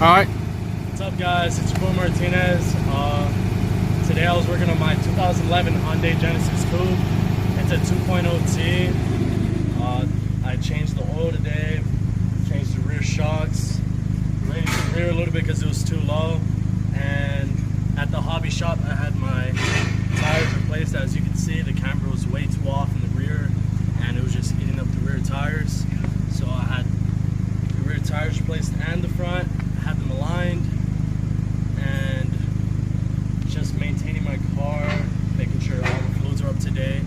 Alright. What's up, guys? It's Airman Martinez. Today I was working on my 2011 Hyundai Genesis Coupe. It's a 2.0T. I changed the oil today, changed the rear shocks, raised the rear a little bit because it was too low. And at the hobby shop, I had my tires replaced. As you can see, the camber was way too off in the rear, and it was just eating up the rear tires. So I had the rear tires replaced and the front. I had them aligned, and just maintaining my car, making sure all the fluids are up to date.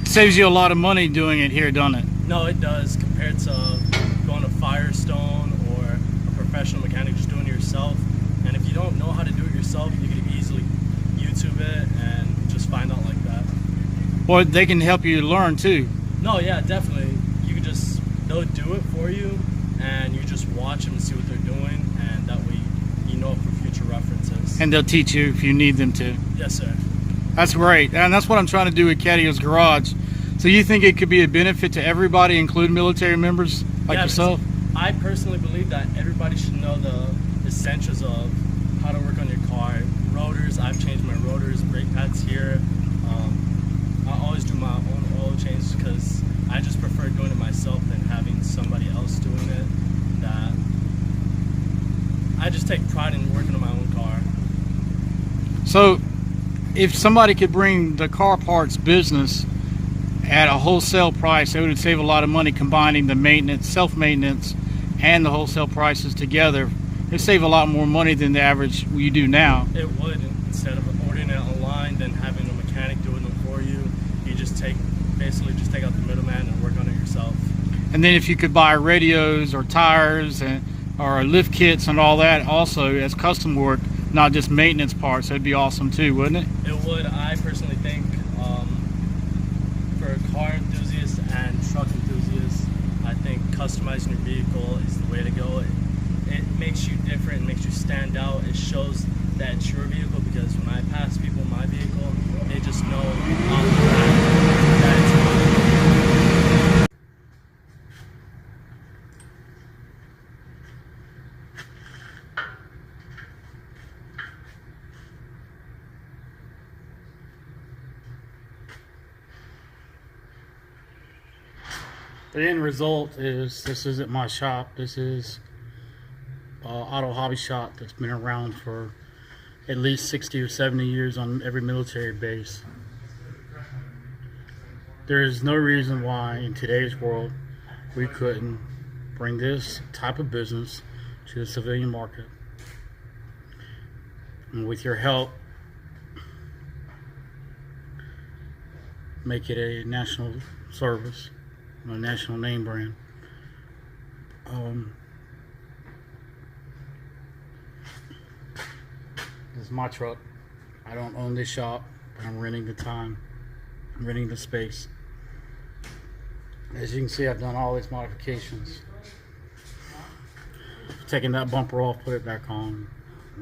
Saves you a lot of money doing it here, doesn't it? No, it does, compared to going to Firestone or a professional mechanic, just doing it yourself. And if you don't know how to do it yourself, you can easily YouTube it and just find out like that. Well, they can help you learn too. No, yeah, definitely. They'll do it for you, and you just watch them and see what they're doing, and that way you know for future references. And they'll teach you if you need them to. Yes, sir. That's great, and that's what I'm trying to do with Cadio's Garage. So you think it could be a benefit to everybody, including military members like yourself? I personally believe that everybody should know the essentials of how to work on your car. Rotors, I've changed my rotors, brake pads here. I always do my own oil changes because I just prefer doing it myself than having somebody else doing it. That I just take pride in working on my own car. So if somebody could bring the car parts business at a wholesale price, it would save a lot of money combining the maintenance, self-maintenance, and the wholesale prices together. It'd save a lot more money than the average you do now. It would, instead of ordering it online, then having a mechanic doing it for you. You just basically take out the middleman and work on it yourself. And then if you could buy radios or tires or lift kits and all that also as custom work, not just maintenance parts, that'd be awesome too, wouldn't it? It would. I personally think for car enthusiasts and truck enthusiasts, I think customizing your vehicle is the way to go. It makes you different, it makes you stand out. It shows that it's your vehicle, because when I pass people in my vehicle, they just know that it's mine. The end result is, this isn't my shop. This is auto hobby shop that's been around for at least 60 or 70 years on every military base. There is no reason why in today's world we couldn't bring this type of business to the civilian market. And with your help, make it a national service, a national name brand. This is my truck. I don't own this shop, but I'm renting the time. I'm renting the space. As you can see, I've done all these modifications. Taking that bumper off, put it back on,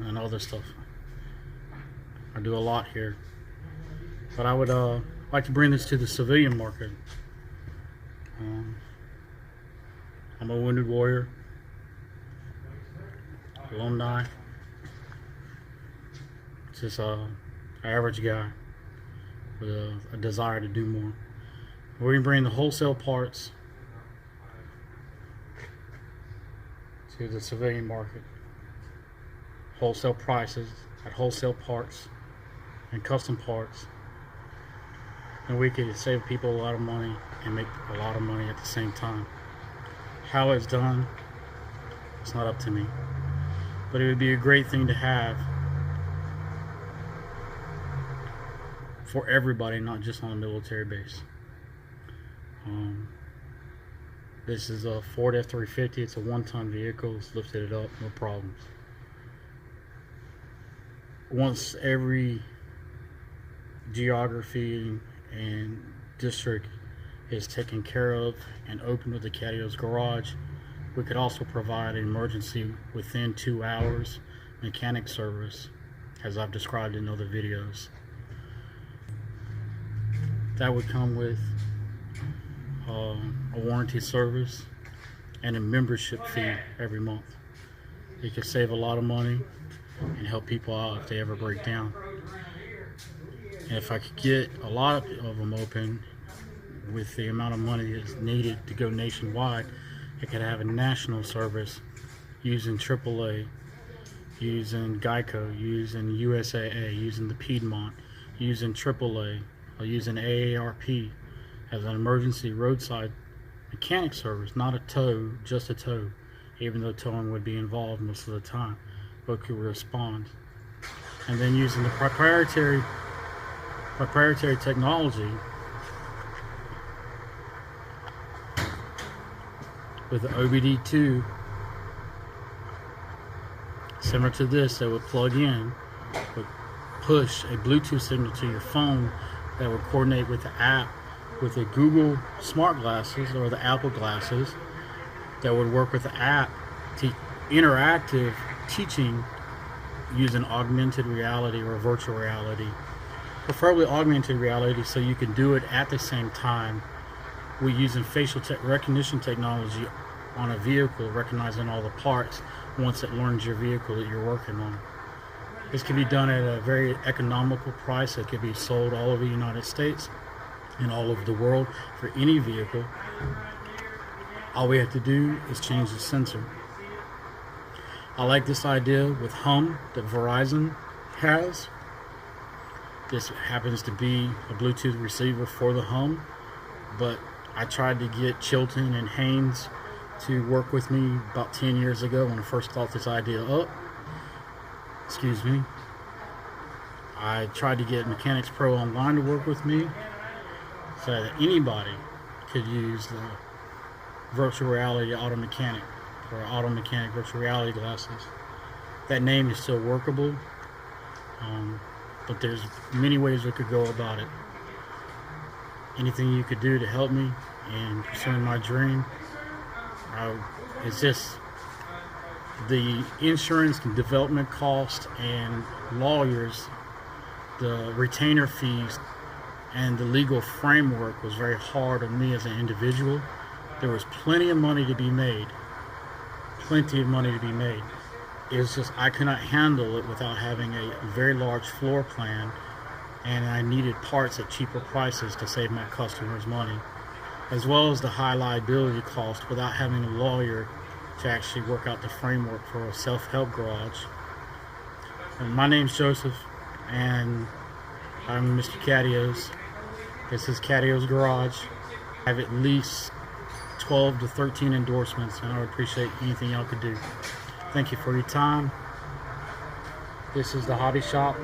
and other stuff. I do a lot here. But I would like to bring this to the civilian market. I'm a wounded warrior, alumni, just an average guy with a desire to do more. We're going to bring the wholesale parts to the civilian market. Wholesale prices at wholesale parts and custom parts. And we could save people a lot of money and make a lot of money at the same time. How it's done, it's not up to me. But it would be a great thing to have for everybody, not just on a military base. This is a Ford F-350. It's a one-ton vehicle. It's lifted it up, no problems. Once every geography and district is taken care of and open with the Cadio's Garage, we could also provide an emergency within 2 hours mechanic service, as I've described in other videos. That would come with a warranty service and a membership fee every month. It could save a lot of money and help people out if they ever break down. And if I could get a lot of them open with the amount of money that's needed to go nationwide, I could have a national service using AAA, using Geico, using USAA, using the Piedmont, using AAA, or using AARP as an emergency roadside mechanic service, not a tow, just a tow, even though towing would be involved most of the time, but could respond. And then using the proprietary technology with the OBD2, similar to this, that would plug in, would push a Bluetooth signal to your phone that would coordinate with the app, with the Google smart glasses or the Apple glasses, that would work with the app to interactive teaching using augmented reality or virtual reality, preferably augmented reality, so you can do it at the same time. We're using facial recognition technology on a vehicle, recognizing all the parts once it learns your vehicle that you're working on. This can be done at a very economical price. It can be sold all over the United States and all over the world for any vehicle. All we have to do is change the sensor. I like this idea with Hum that Verizon has. This happens to be a Bluetooth receiver for the Hum, but I tried to get Chilton and Haynes to work with me about 10 years ago when I first thought this idea up. Excuse me. I tried to get Mechanics Pro Online to work with me so that anybody could use the virtual reality auto mechanic or auto mechanic virtual reality glasses. That name is still workable, but there's many ways we could go about it. Anything you could do to help me in pursuing my dream, it's just the insurance and development cost and lawyers, the retainer fees, and the legal framework was very hard on me as an individual. There was plenty of money to be made. It's just I could not handle it without having a very large floor plan, and I needed parts at cheaper prices to save my customers money, as well as the high liability cost without having a lawyer to actually work out the framework for a self-help garage. And my name's Joseph, and I'm Mr. Catios. This is Catios Garage. I have at least 12 to 13 endorsements, and I would appreciate anything y'all could do. Thank you for your time. This is the Hobby Shop.